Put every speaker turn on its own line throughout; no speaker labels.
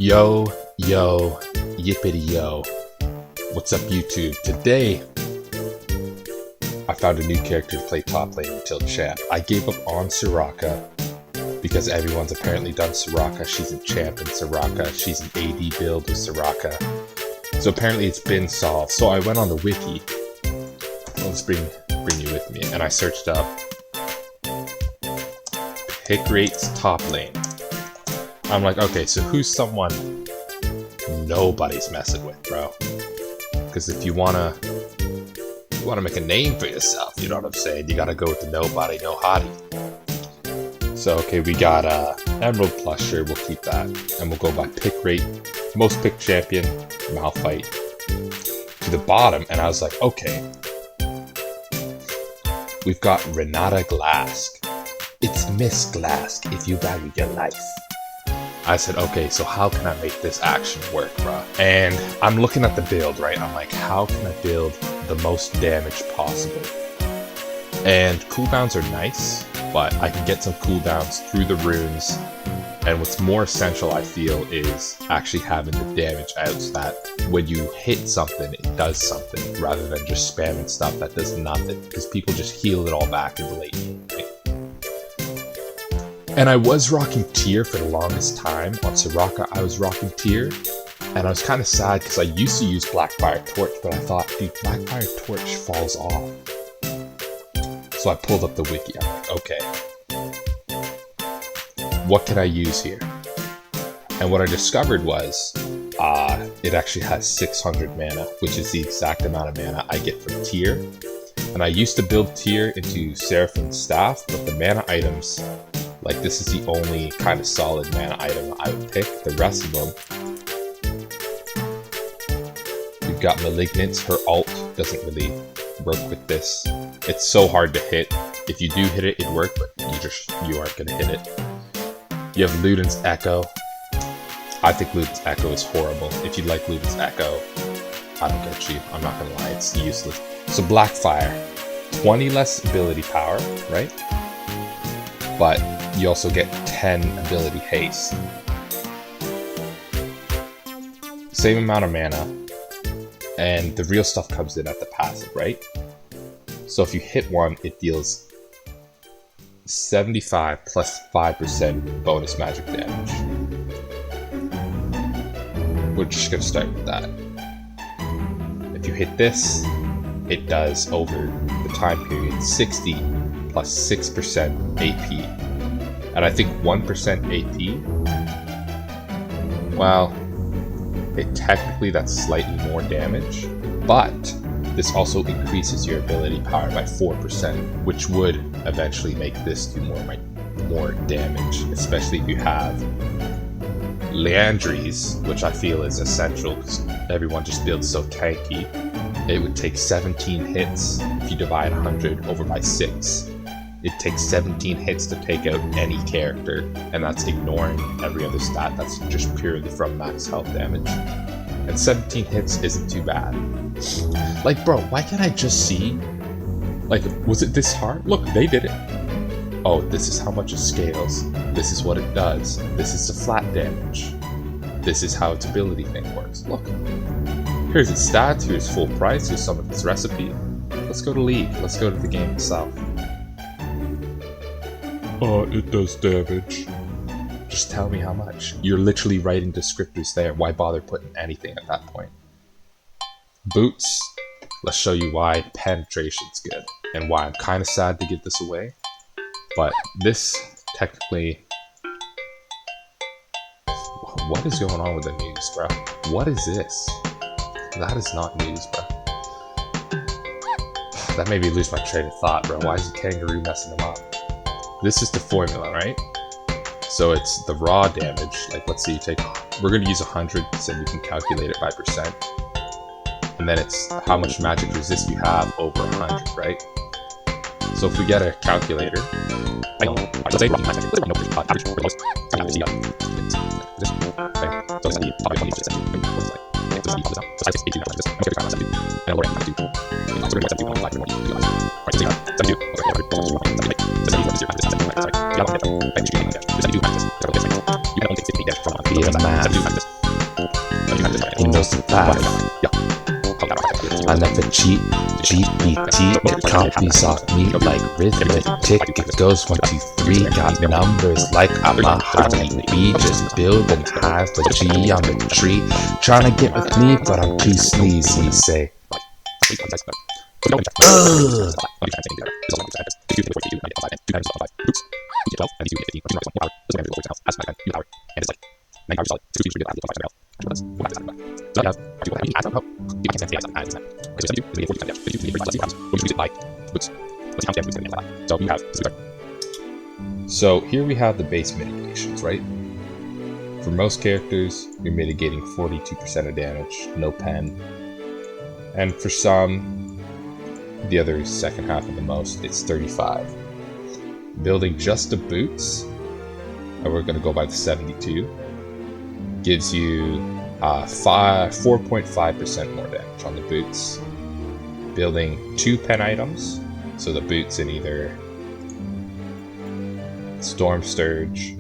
Yo, yippity yo. What's up, YouTube? Today, I found a new character to play top lane until champ. I gave up on Soraka because everyone's apparently done Soraka. She's a champ in Soraka. She's an AD build with Soraka. So apparently it's been solved. So I went on the wiki. Let's bring you with me. And I searched up pick rates top lane. I'm like, okay, so who's someone nobody's messing with, bro? Because if you wanna make a name for yourself, you know what I'm saying? You gotta go with the nobody, no hottie. So okay, we got Emerald Plus, sure, we'll keep that, and we'll go by pick rate, most picked champion, Malphite, to the bottom, and I was like, okay, we've got Renata Glasc. It's Miss Glasc if you value your life. I said, okay, so how can I make this action work, bro? And I'm looking at the build, right? I'm like, how can I build the most damage possible? And cooldowns are nice, but I can get some cooldowns through the runes. And what's more essential, I feel, is actually having the damage out so that when you hit something, it does something, rather than just spamming stuff that does nothing, because people just heal it all back in the late game, right? And I was rocking tier for the longest time. On Soraka, I was rocking tier. And I was kind of sad because I used to use Blackfire Torch, but I thought, dude, Blackfire Torch falls off. So I pulled up the wiki. I'm like, okay, what can I use here? And what I discovered was, it actually has 600 mana, which is the exact amount of mana I get from tier. And I used to build tier into Seraphim Staff, but the mana items, like, this is the only kind of solid mana item I would pick. The rest of them, we've got Malignance. Her ult doesn't really work with this. It's so hard to hit. If you do hit it, it'd work, but you aren't gonna hit it. You have Luden's Echo. I think Luden's Echo is horrible. If you like Luden's Echo, I don't get you. I'm not gonna lie, it's useless. So Blackfire, 20 less ability power, right? But you also get 10 ability haste. Same amount of mana, and the real stuff comes in at the passive, right? So if you hit one, it deals 75 plus 5% bonus magic damage. We're just gonna start with that. If you hit this, it does over the time period 60 plus 6% AP. And I think 1% AP, well, technically that's slightly more damage, but this also increases your ability power by 4%, which would eventually make this do more damage, especially if you have Leandries, which I feel is essential because everyone just builds so tanky. It would take 17 hits if you divide 100 over by 6. It takes 17 hits to take out any character, and that's ignoring every other stat. That's just purely from max health damage. And 17 hits isn't too bad. Like, bro, why can't I just see? Like, was it this hard? Look, they did it. Oh, this is how much it scales. This is what it does. This is the flat damage. This is how its ability thing works. Look. Here's its stats, here's full price, here's some of its recipe. Let's go to League. Let's go to the game itself. Oh, it does damage. Just tell me how much. You're literally writing descriptors there. Why bother putting anything at that point? Boots. Let's show you why penetration's good. And why I'm kind of sad to give this away. But this, technically... What is going on with the news, bro? What is this? That is not news, bro. That made me lose my train of thought, bro. Why is the kangaroo messing them up? This is the formula, right? So it's the raw damage. Like, let's see, we're going to use 100 so we can calculate it by percent. And then it's how much magic resist you have over 100, right? So if we get a calculator,
math. He knows the path. I never cheat. GPT, it copies off me like arithmetic. It goes 1, 2, 3. Got numbers like I'm a honeybee. Just build and have a G on the tree. Tryna get with me, but I'm too sleazy. Say.
So here we have the base mitigations, right? For most characters, you're mitigating 42% of damage, no pen. And for some, the other second half of the most, it's 35. Building just the boots, and we're going to go by the 72, gives you 4.5% more damage on the boots. Building 2 pen items, so the boots in either Storm Sturge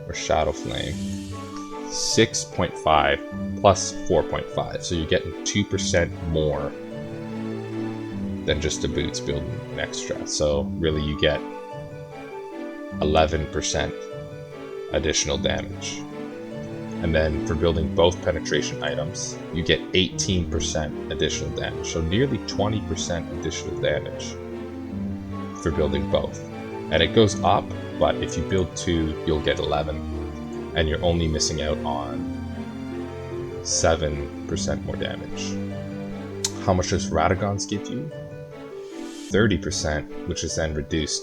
or Shadow Flame, 6.5 plus 4.5, so you're getting 2% more than just the boots building an extra. So really you get 11% additional damage. And then for building both penetration items, you get 18% additional damage. So nearly 20% additional damage for building both. And it goes up, but if you build 2, you'll get 11. And you're only missing out on 7% more damage. How much does Radagons give you? 30%, which is then reduced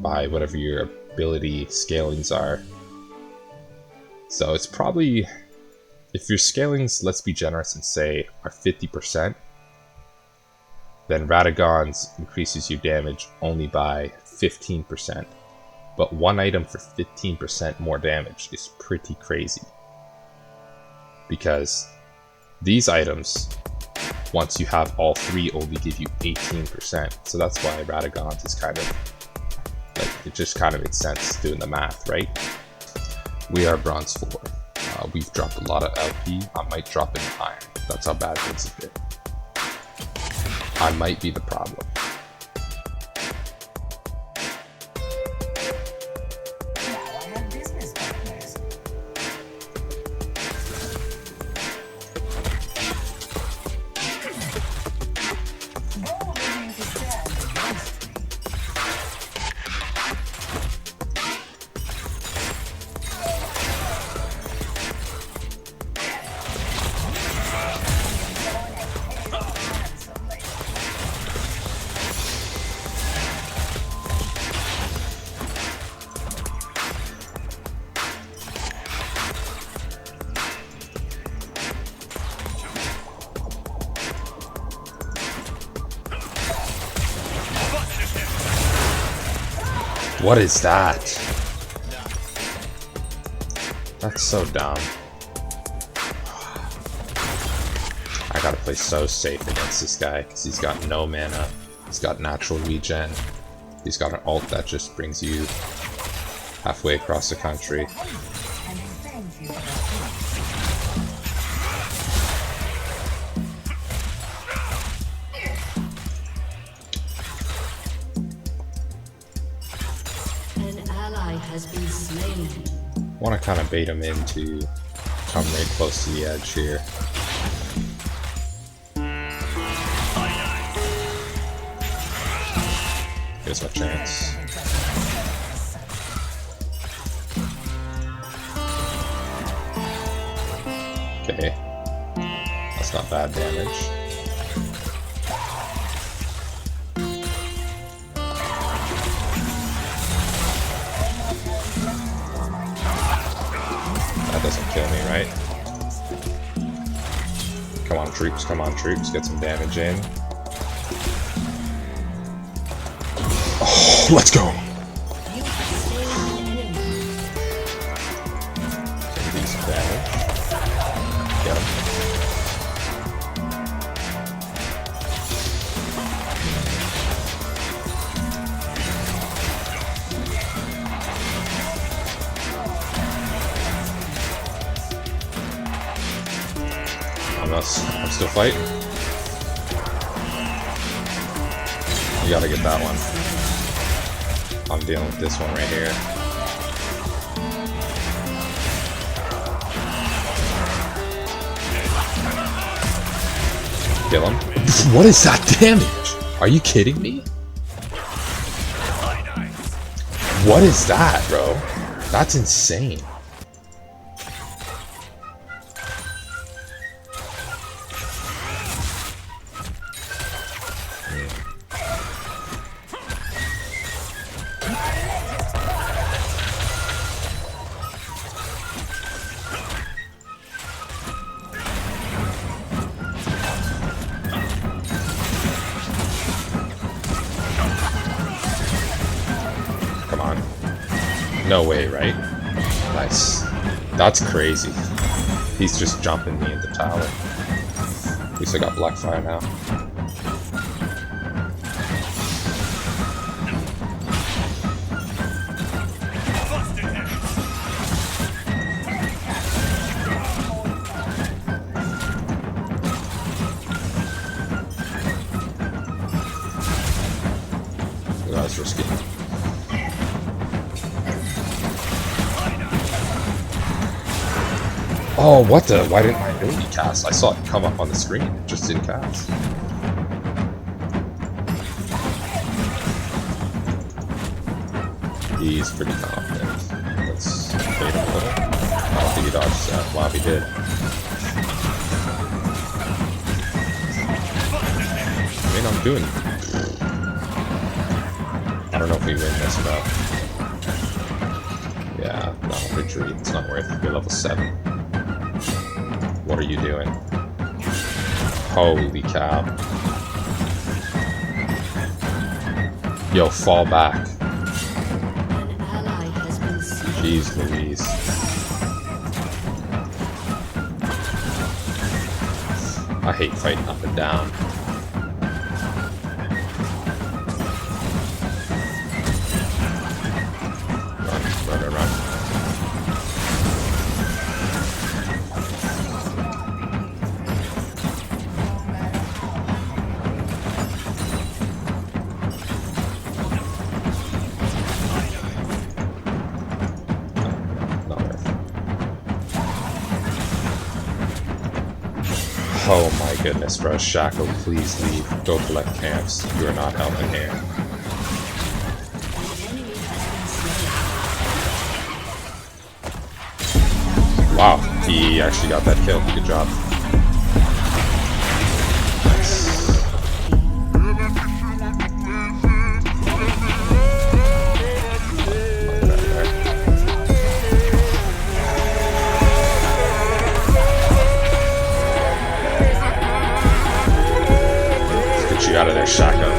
by whatever your ability scalings are. So it's probably, if your scalings, let's be generous and say, are 50%, then Radagons increases your damage only by 15%. But one item for 15% more damage is pretty crazy. Because these items, once you have all 3, only give you 18%. So that's why Radagons is kind of, like, it just kind of makes sense doing the math, right? We are bronze 4. We've dropped a lot of LP. I might drop in iron. That's how bad things have been. I might be the problem. What is that? That's so dumb. I gotta play so safe against this guy because he's got no mana. He's got natural regen. He's got an ult that just brings you halfway across the country. I want to kind of bait him in to come right close to the edge here. Here's my chance. Okay. That's not bad damage. Doesn't kill me, right? Come on, troops, get some damage in. Oh, let's go! Decent damage. Get him. I'm still fighting. You gotta get that one. I'm dealing with this one right here. Kill him. What is that damage? Are you kidding me? What is that, bro? That's insane. No way, right? Nice. That's crazy. He's just jumping me in the tower. At least I got Blackfire now. That was risky. Oh, what the? Why didn't my ability cast? I saw it come up on the screen. It just didn't cast. He's pretty confident. Let's bait him a little. I don't think he dodged that. Wow, he did. I mean, I'm doing... I don't know if we win this or not. Yeah, no, retreat. It's not worth it. You're level 7. What are you doing? Holy cow. Yo, fall back. Jeez Louise. I hate fighting up and down. Run. Oh my goodness, bro. Shackle, please leave. Go collect camps. You are not helping here. Wow, he actually got that kill. Good job. Nice. Out of there, Shaka.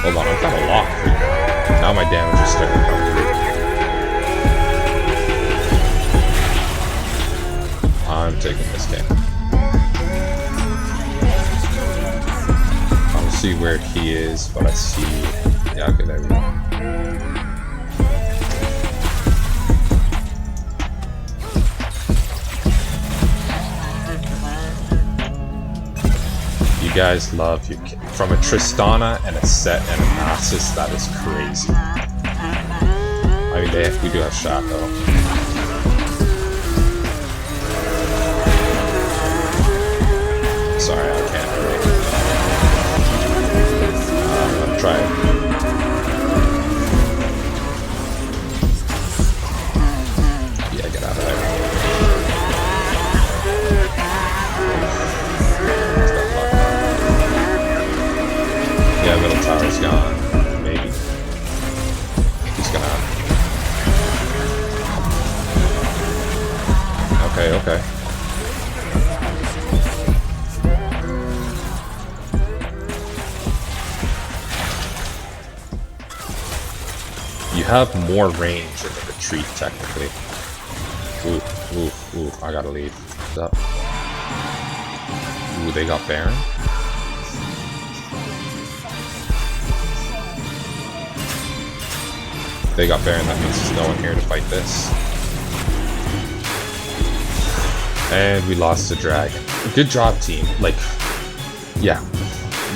Hold on, I've got a lock. Now my damage is starting to come through. I'm taking this game. I don't see where he is, but I see... Yeah, okay, there we go. You guys love you from a Tristana and a Set and a Nasus. That is crazy. I mean, we do have Shaco. Sorry, I can't really. I'm gonna try it. Yeah, get out of there. Yeah, middle tower's gone. Maybe. He's gonna... Okay. You have more range in the retreat, technically. Ooh, I gotta leave. What's up? Ooh, they got Baron? They got Baron, that means there's no one here to fight this. And we lost the dragon. Good job, team. Like, yeah.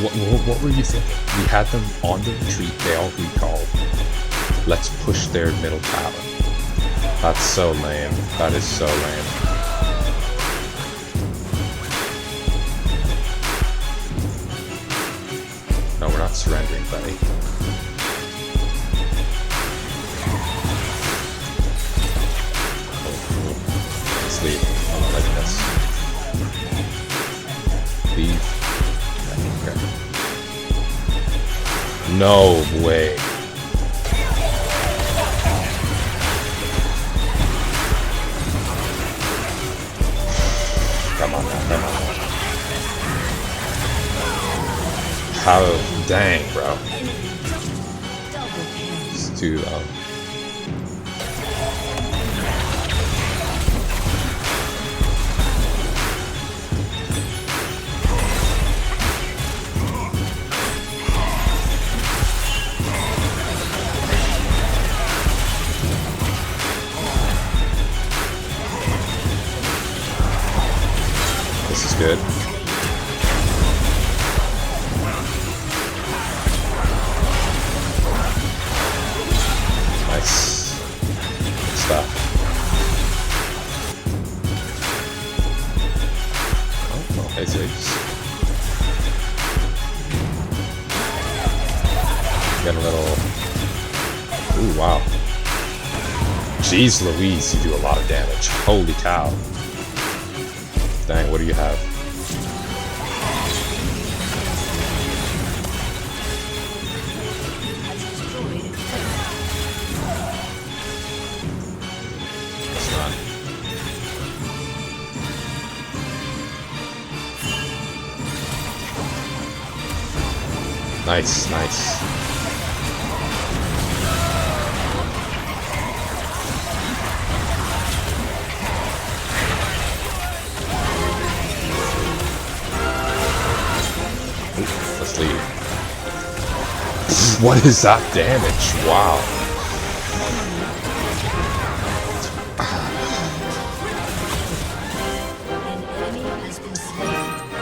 What were you thinking? We had them on the retreat, they all recalled. Let's push their middle tower. That's so lame. That is so lame. No, we're not surrendering, buddy. Let's leave. Like this. Leave. Okay. No way. Come on now, come on. How dang, bro. It's too This is good. Nice. Good stuff. Oh, okay, Ziggs. Get a little... Ooh, wow. Jeez Louise, you do a lot of damage. Holy cow. Dang, what do you have? That's not. Nice, nice. Leave. What is that damage? Wow.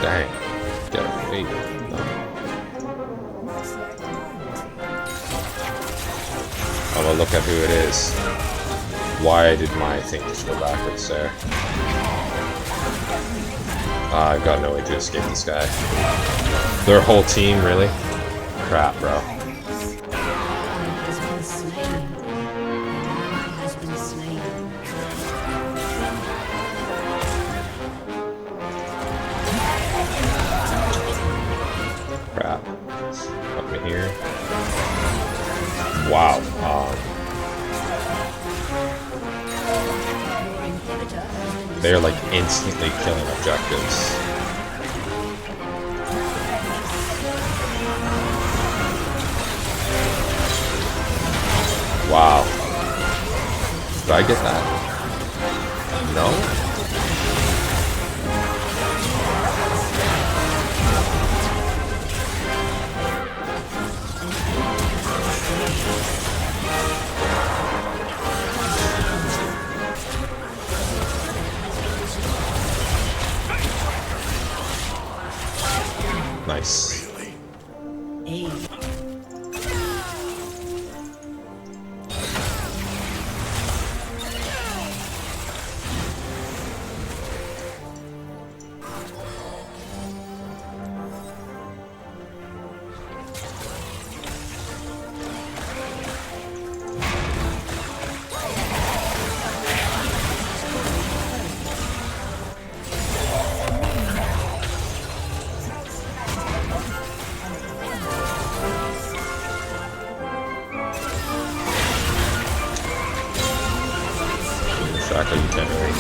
Dang. Get away. No. Oh, well, look at who it is. Why did my thing just go backwards there? I've got no way to escape this guy. Their whole team, really? Crap, bro. Crap. Up in here. Wow. They're like instantly killing objectives. Wow. Did I get that? No? Nice.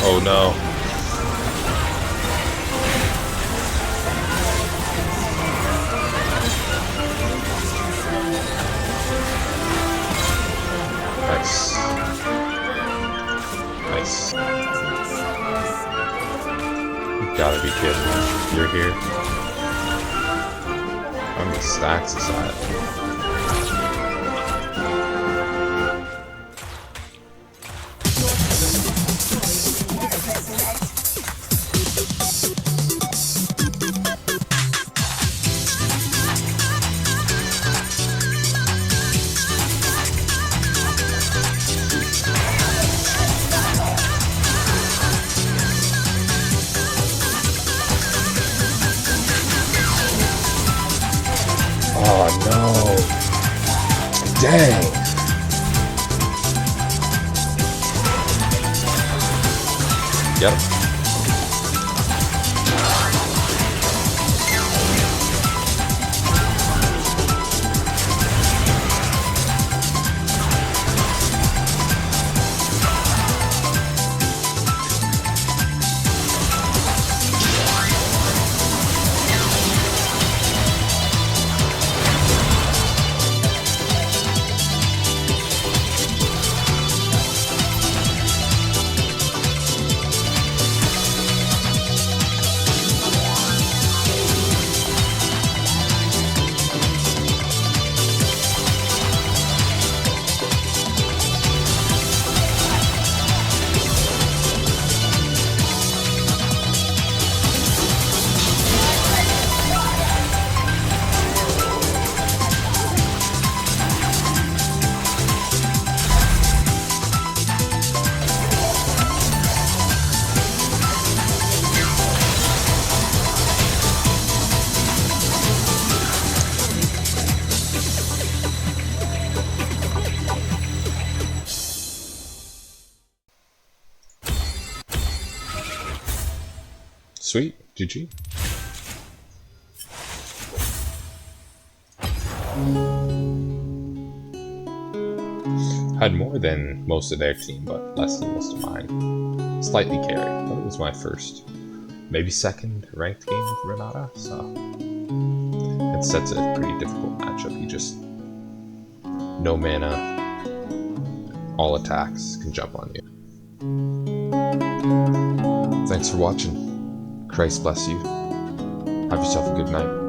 Oh no. Nice. Nice. You gotta be kidding me. You're here? How many stacks is that? Dang. Get him. Sweet, GG. Had more than most of their team, but less than most of mine. Slightly carry. I thought it was my first, maybe second ranked game with Renata, so it sets a pretty difficult matchup. You just no mana, all attacks can jump on you. Thanks for watching. Christ bless you. Have yourself a good night.